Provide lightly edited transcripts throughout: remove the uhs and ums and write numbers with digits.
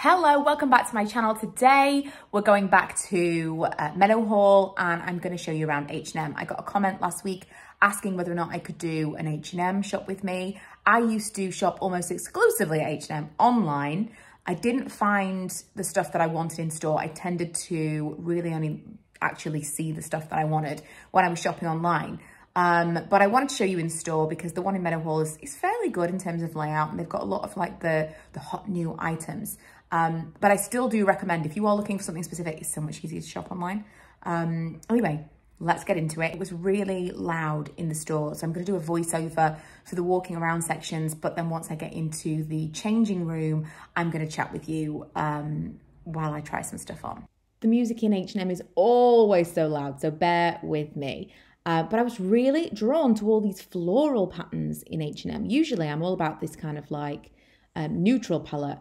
Hello, welcome back to my channel. Today we're going back to Meadowhall and I'm going to show you around H&M. I got a comment last week asking whether or not I could do an H&M shop with me. I used to shop almost exclusively at H&M online. I didn't find the stuff that I wanted in store. I tended to really only actually see the stuff that I wanted when I was shopping online. But I wanted to show you in store because the one in Meadowhall is fairly good in terms of layout and they've got a lot of like the hot new items. But I still do recommend if you are looking for something specific, it's so much easier to shop online. Anyway, let's get into it. It was really loud in the store, so I'm going to do a voiceover for the walking around sections, but then once I get into the changing room, I'm going to chat with you while I try some stuff on. The music in H&M is always so loud, so bear with me. But I was really drawn to all these floral patterns in H&M. Usually I'm all about this kind of like neutral palette.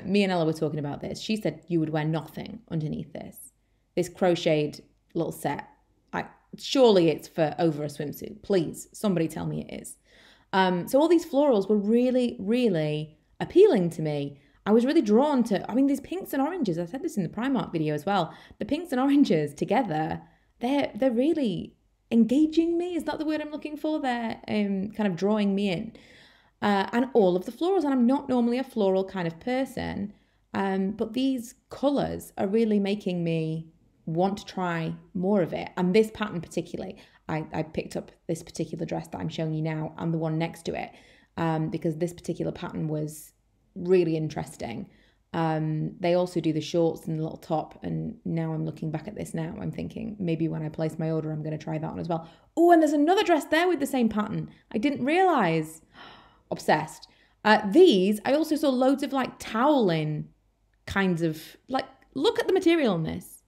Me and Ella were talking about this. She said you would wear nothing underneath this crocheted little set. Surely it's for over a swimsuit. Please, somebody tell me it is. So all these florals were really, really appealing to me. I was really drawn to, I mean, these pinks and oranges. I said this in the Primark video as well. The pinks and oranges together, they're really engaging me. Is that the word I'm looking for? They're kind of drawing me in. And all of the florals, and I'm not normally a floral kind of person, but these colours are really making me want to try more of it. And this pattern particularly, I picked up this particular dress that I'm showing you now and the one next to it, because this particular pattern was really interesting. They also do the shorts and the little top, and now I'm looking back at this now, I'm thinking maybe when I place my order, I'm going to try that one as well. Oh, and there's another dress there with the same pattern. I didn't realise. Obsessed. These, I also saw loads of like toweling kinds of, like, look at the material on this.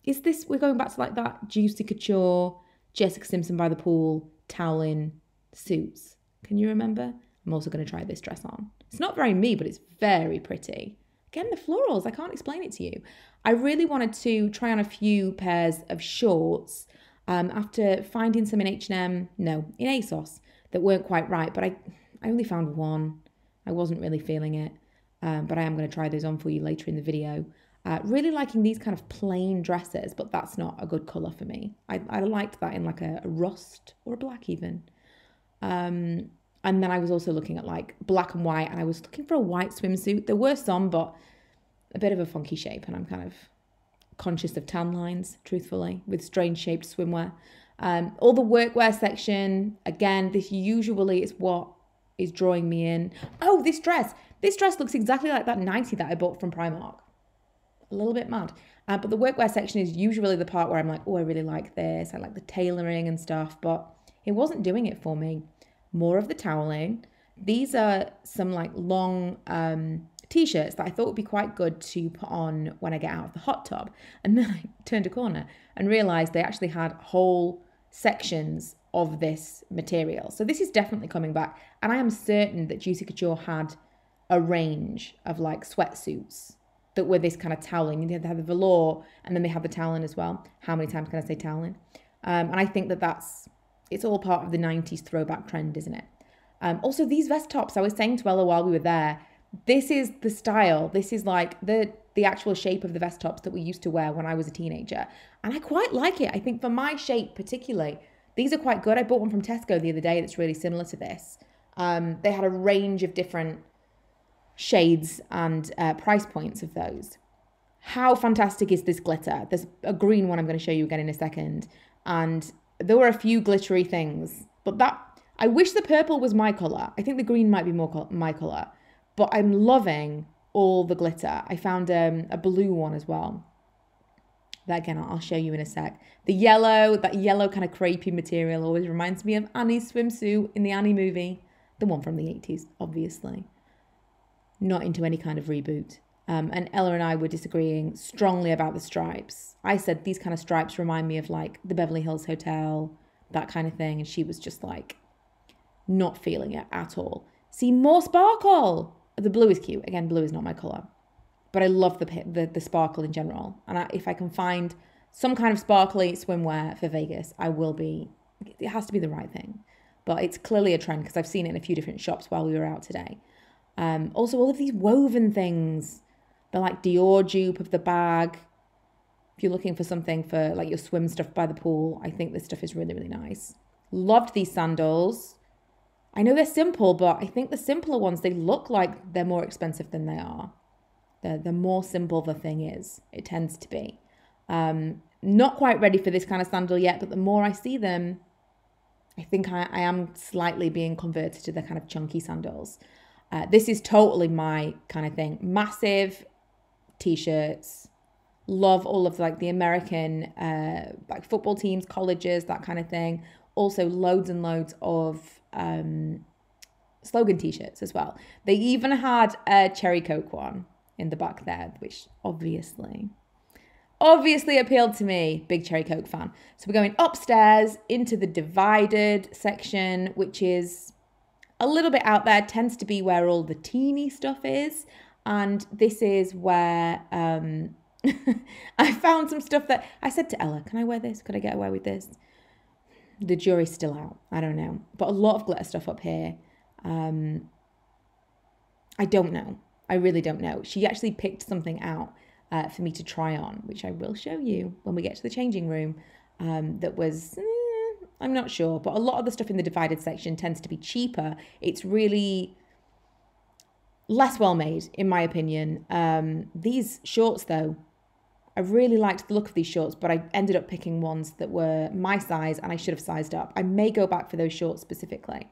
Is this, we're going back to like that Juicy Couture, Jessica Simpson by the pool, toweling suits. Can you remember? I'm also going to try this dress on. It's not very me, but it's very pretty. Again, the florals, I can't explain it to you. I really wanted to try on a few pairs of shorts after finding some in H&M, no, in ASOS that weren't quite right, but I only found one. I wasn't really feeling it, but I am going to try those on for you later in the video. Really liking these kind of plain dresses, but that's not a good colour for me. I liked that in like a rust or a black even. And then I was also looking at like black and white, and I was looking for a white swimsuit. There were some, but a bit of a funky shape, and I'm kind of conscious of tan lines, truthfully, with strange shaped swimwear. All the workwear section, again, this usually is what is drawing me in. Oh, this dress looks exactly like that 90 that I bought from Primark. A little bit mad. But the workwear section is usually the part where I'm like, oh, I really like this. I like the tailoring and stuff, but it wasn't doing it for me. More of the toweling. These are some like long t-shirts that I thought would be quite good to put on when I get out of the hot tub. And then I turned a corner and realized they actually had whole sections of this material. So this is definitely coming back. And I am certain that Juicy Couture had a range of like sweatsuits that were this kind of toweling. They had the velour and then they had the toweling as well. How many times can I say toweling? And I think that it's all part of the 90s throwback trend, isn't it? Also these vest tops, I was saying to Ella while we were there, this is the style. This is like the actual shape of the vest tops that we used to wear when I was a teenager. And I quite like it. I think for my shape particularly, these are quite good. I bought one from Tesco the other day that's really similar to this. They had a range of different shades and price points of those. How fantastic is this glitter? There's a green one I'm going to show you again in a second. And there were a few glittery things. But I wish the purple was my colour. I think the green might be more my colour. But I'm loving all the glitter. I found a blue one as well. That again, I'll show you in a sec. The yellow, that yellow kind of crepey material always reminds me of Annie's swimsuit in the Annie movie. The one from the 80s, obviously. Not into any kind of reboot. And Ella and I were disagreeing strongly about the stripes. I said these kind of stripes remind me of like the Beverly Hills Hotel, that kind of thing. And she was just like not feeling it at all. See, more sparkle. The blue is cute. Again, blue is not my colour. But I love the sparkle in general. And if I can find some kind of sparkly swimwear for Vegas, I will be. It has to be the right thing. But it's clearly a trend because I've seen it in a few different shops while we were out today. Also, all of these woven things. the like Dior dupe of the bag. If you're looking for something for like your swim stuff by the pool, I think this stuff is really, really nice. Loved these sandals. I know they're simple, but I think the simpler ones, they look like they're more expensive than they are. The more simple the thing is, it tends to be. Not quite ready for this kind of sandal yet, but the more I see them, I think I am slightly being converted to the kind of chunky sandals. This is totally my kind of thing. Massive t-shirts. Love all of like the American like football teams, colleges, that kind of thing. Also loads and loads of slogan t-shirts as well. They even had a Cherry Coke one in the back there, which obviously appealed to me. Big Cherry Coke fan. So we're going upstairs into the divided section, which is a little bit out there, tends to be where all the teeny stuff is. And this is where I found some stuff that I said to Ella, can I wear this? Could I get away with this? The jury's still out. I don't know. But a lot of glitter stuff up here. I don't know. I really don't know. She actually picked something out for me to try on, which I will show you when we get to the changing room. That was, I'm not sure. But a lot of the stuff in the divided section tends to be cheaper. It's really less well made, in my opinion. These shorts, though, I really liked the look of these shorts, but I ended up picking ones that were my size and I should have sized up. I may go back for those shorts specifically.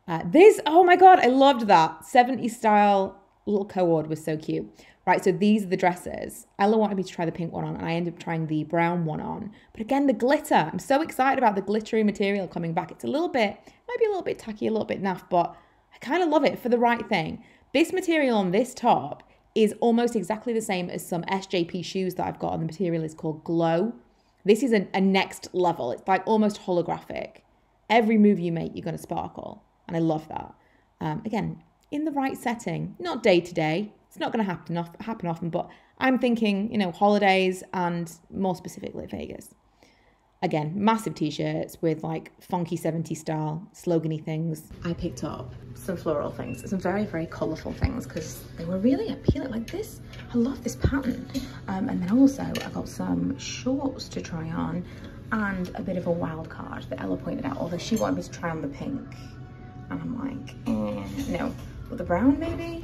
Oh my God, I loved that. 70s style little cord was so cute. Right, so these are the dresses. Ella wanted me to try the pink one on and I ended up trying the brown one on. But again, the glitter. I'm so excited about the glittery material coming back. It's a little bit, might be a little bit tacky, a little bit naff, but I kind of love it for the right thing. This material on this top is almost exactly the same as some SJP shoes that I've got, and the material is called Glow. This is a next level. It's like almost holographic. Every move you make, you're going to sparkle. And I love that. Again, in the right setting, not day to day. It's not going to happen often, but I'm thinking, you know, holidays and more specifically Vegas. Again, massive t-shirts with like funky 70s style slogany things. I picked up some floral things, some very, very colourful things because they were really appealing. Like this, I love this pattern. And then also I got some shorts to try on and a bit of a wild card that Ella pointed out, although she wanted me to try on the pink. And I'm like, no. But the brown maybe?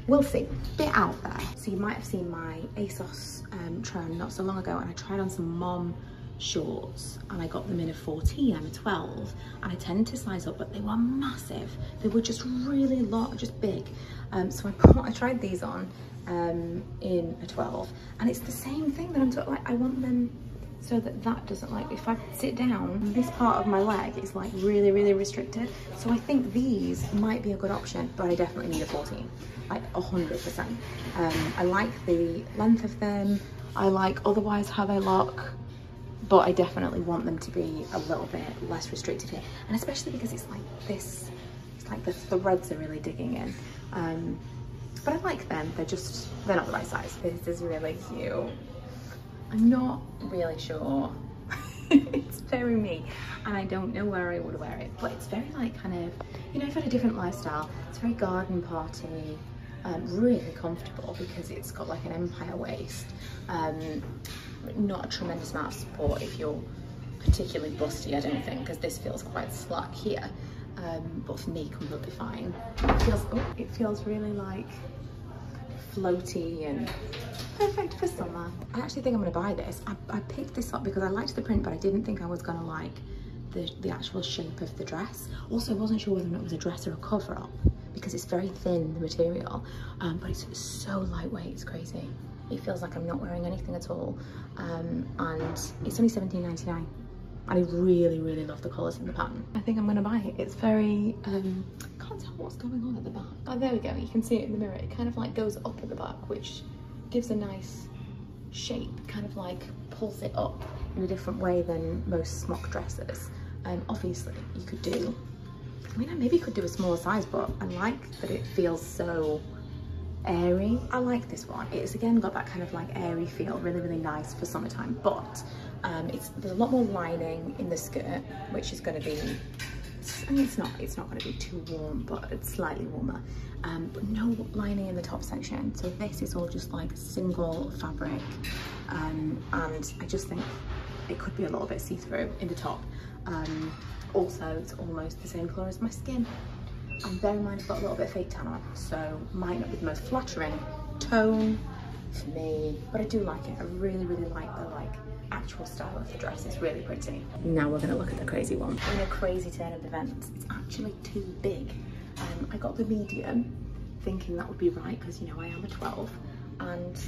We'll see. Bit out there. So you might have seen my ASOS try on not so long ago, and I tried on some mom shorts and I got them in a 14. I'm a 12 and I tend to size up, but they were massive. They were just really long, just big. So I tried these on in a 12, and it's the same thing that I'm talking like. I want them so that doesn't, like, if I sit down, this part of my leg is like really, really restricted. So I think these might be a good option, but I definitely need a 14, like 100%. I like the length of them. I like otherwise how they look, but I definitely want them to be a little bit less restricted here. And especially because it's like this, it's like the threads are really digging in. But I like them. They're not the right size. This is really cute. I'm not really sure. It's very me, and I don't know where I would wear it, but it's very like kind of, you know, I've had a different lifestyle. It's very garden party, really comfortable because it's got like an empire waist. Not a tremendous amount of support if you're particularly busty, I don't think, because this feels quite slack here. But for me, completely fine. It feels really like floaty and perfect for summer. I actually think I'm gonna buy this. I picked this up because I liked the print, but I didn't think I was gonna like the actual shape of the dress. Also, I wasn't sure whether it was a dress or a cover up because it's very thin, the material, but it's so lightweight, it's crazy. It feels like I'm not wearing anything at all. And it's only $17.99. And I really, really love the colours in the pattern. I think I'm gonna buy it. It's very, can't tell what's going on at the back. Oh, there we go, you can see it in the mirror. It kind of like goes up at the back, which gives a nice shape, kind of like pulls it up in a different way than most smock dresses. Obviously you could do, I mean, I maybe could do a smaller size, but I like that it feels so airy. I like this one. It's again got that kind of like airy feel, really, really nice for summertime, but there's a lot more lining in the skirt, which is going to be I mean, it's not going to be too warm, but it's slightly warmer. But no lining in the top section. So this is all just like single fabric. And I just think it could be a little bit see-through in the top. Also, it's almost the same colour as my skin. And bear in mind, I've got a little bit of fake tan on, so might not be the most flattering tone for me, but I do like it. I really, really like the actual style of the dress. It's really pretty. Now we're gonna look at the crazy one. In a crazy turn of events, it's actually too big. I got the medium, thinking that would be right, because you know, I am a 12, and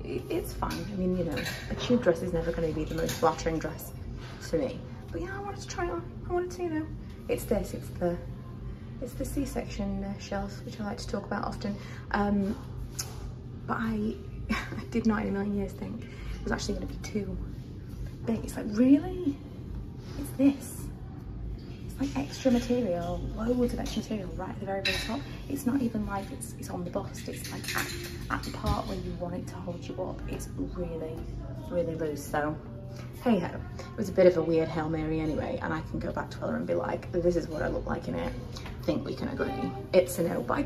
it's fine. I mean, you know, a tube dress is never gonna be the most flattering dress for me. But yeah, I wanted to try it on. I wanted to, you know, it's the C-section shelf, which I like to talk about often. But I did not in a million years think it was actually going to be too big. It's like, really? It's this. It's like extra material, loads of extra material right at the very, very top. It's not even like it's on the bust. It's like at the part where you want it to hold you up. It's really, really loose. So, hey ho. It was a bit of a weird Hail Mary anyway, and I can go back to her and be like, this is what I look like in it. I think we can agree. It's a no, but I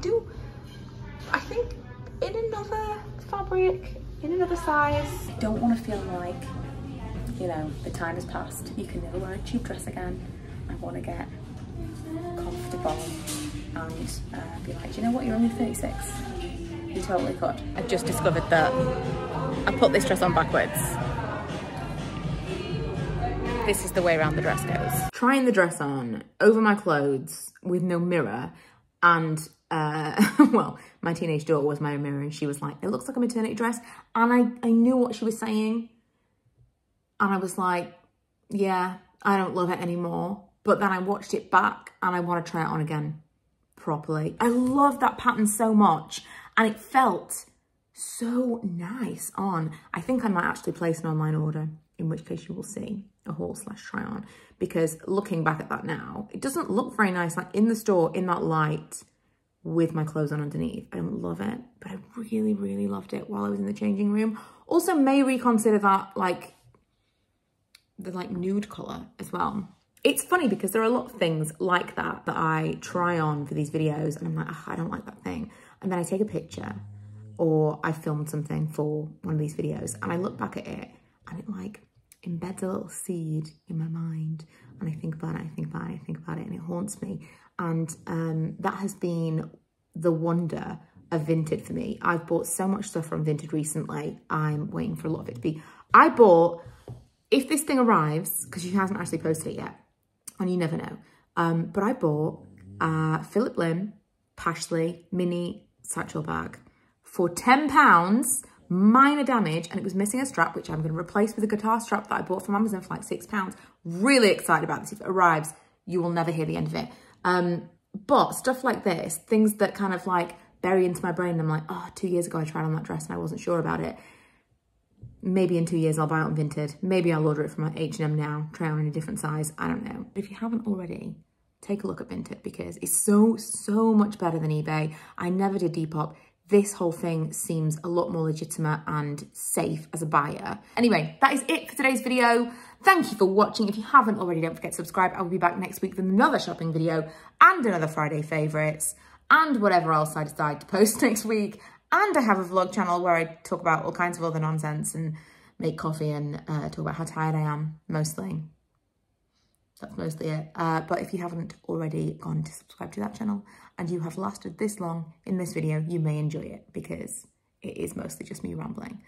think in another fabric, in another size. I don't want to feel like, you know, the time has passed. You can never wear a tube dress again. I want to get comfortable and be like, do you know what, you're only 36. You totally could. I just discovered that I put this dress on backwards. This is the way around the dress goes. Trying the dress on over my clothes with no mirror, and well, my teenage daughter was my mirror, and she was like, it looks like a maternity dress. And I knew what she was saying. And I was like, yeah, I don't love it anymore. But then I watched it back and I want to try it on again properly. I love that pattern so much, and it felt so nice on. I think I might actually place an online order, in which case you will see a haul/try on, because looking back at that now, it doesn't look very nice like in the store in that light with my clothes on underneath. I don't love it, but I really, really loved it while I was in the changing room. Also may reconsider that, like the nude colour as well. It's funny because there are a lot of things like that I try on for these videos, and I'm like, oh, I don't like that thing. And then I take a picture, or I filmed something for one of these videos, and I look back at it and it like embeds a little seed in my mind, and I think about it, I think about it, I think about it, and it haunts me. And that has been the wonder of Vinted for me. I've bought so much stuff from Vinted recently. I'm waiting for a lot of it to be. I bought, if this thing arrives, because she hasn't actually posted it yet, and you never know, but I bought Philip Lim Pashley mini satchel bag for £10, minor damage, and it was missing a strap, which I'm going to replace with a guitar strap that I bought from Amazon for like £6. Really excited about this. If it arrives, you will never hear the end of it. But stuff like this, things that kind of like bury into my brain, and I'm like, oh, 2 years ago I tried on that dress and I wasn't sure about it. Maybe in 2 years I'll buy it on Vinted. Maybe I'll order it from H&M now, try on in a different size. I don't know. If you haven't already, take a look at Vinted, because it's so much better than eBay. I never did Depop. This whole thing seems a lot more legitimate and safe as a buyer. Anyway, that is it for today's video. Thank you for watching. If you haven't already, don't forget to subscribe. I will be back next week with another shopping video and another Friday favourites and whatever else I decide to post next week. And I have a vlog channel where I talk about all kinds of other nonsense and make coffee and talk about how tired I am, mostly. That's mostly it. But if you haven't already gone to subscribe to that channel and you have lasted this long in this video, you may enjoy it, because it is mostly just me rambling.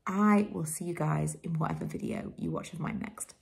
I will see you guys in whatever video you watch of mine next.